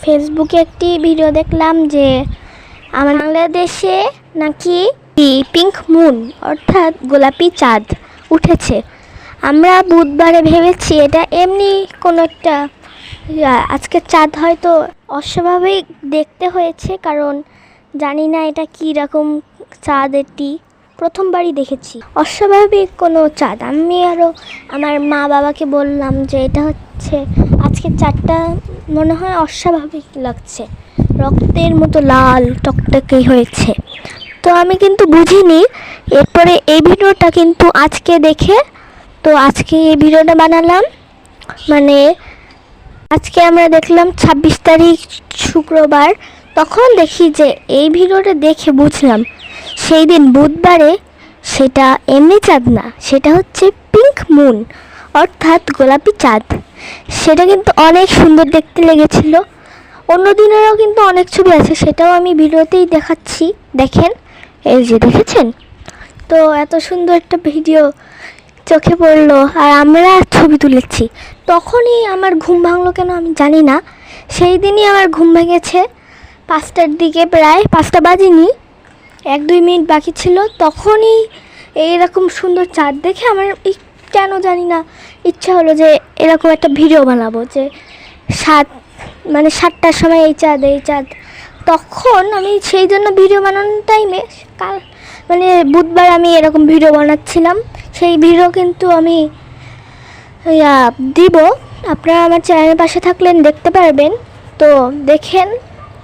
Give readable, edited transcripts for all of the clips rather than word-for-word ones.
ফেসবুকে একটি ভিডিও দেখলাম যে আমার বাংলাদেশে নাকি পিঙ্ক মুন অর্থাৎ গোলাপি চাঁদ উঠেছে। আমরা বুধবারে ভেবেছি এটা এমনি কোনো একটা আজকে চাঁদ হয়তো অস্বাভাবিক দেখতে হয়েছে, কারণ জানি না এটা কী রকম চাঁদ। এটি প্রথমবারই দেখেছি অস্বাভাবিক কোনো চাঁদ। আমি আরও আমার মা বাবাকে বললাম যে এটা হচ্ছে আজকে চাঁদটা মনে হয় অস্বাভাবিক লাগছে, রক্তের মতো লাল টকটকে হয়েছে। তো আমি কিন্তু বুঝিনি। এরপরে এই ভিডিওটা কিন্তু আজকে দেখে তো আজকে এই ভিডিওটা বানালাম। মানে আজকে আমরা দেখলাম 26 তারিখ শুক্রবার, তখন দেখি যে এই ভিডিওটা দেখে বুঝলাম সেই দিন বুধবারে সেটা এমনি চাঁদ না, সেটা হচ্ছে পিঙ্ক মুন অর্থাৎ গোলাপি চাঁদ। সেটা কিন্তু অনেক সুন্দর দেখতে লেগেছিল। অন্য দিনেরও কিন্তু অনেক ছবি আছে, সেটাও আমি ভিডিওতেই দেখাচ্ছি, দেখেন। এই যে দেখেছেন তো, এত সুন্দর একটা ভিডিও চোখে পড়লো আর আমরা ছবি তুলেছি। তখনই আমার ঘুম ভাঙলো কেন আমি জানি না। সেই দিনই আমার ঘুম ভেঙেছে 5টার দিকে, প্রায় 5টা বাজেনি, 1-2 মিনিট বাকি ছিল। তখনই এইরকম সুন্দর চাঁদ দেখে আমার কেন জানি না ইচ্ছা হলো যে এরকম একটা ভিডিও বানাবো, যে 7টার সময় এই চাঁদ। তখন আমি সেই জন্য ভিডিও বানানোর টাইমে বুধবার আমি এরকম ভিডিও বানাচ্ছিলাম। সেই ভিডিও কিন্তু আমি দিব, আপনারা আমার চ্যানেলের পাশে থাকলেন দেখতে পারবেন। তো দেখেন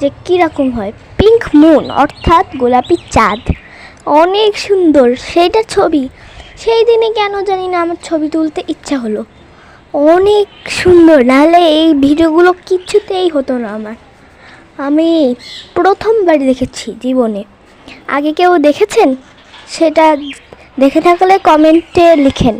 যে কীরকম হয় পিঙ্ক মুন অর্থাৎ গোলাপি চাঁদ, অনেক সুন্দর সেইটা ছবি। সেই দিনে কেন জানি না আমার ছবি তুলতে ইচ্ছা হলো, অনেক সুন্দর। নাহলে এই ভিডিওগুলো কিছুতেই হতো না আমার। আমি প্রথমবারই দেখেছি জীবনে। আগে কেউ দেখেছেন? সেটা দেখে থাকলে কমেন্টে লিখেন।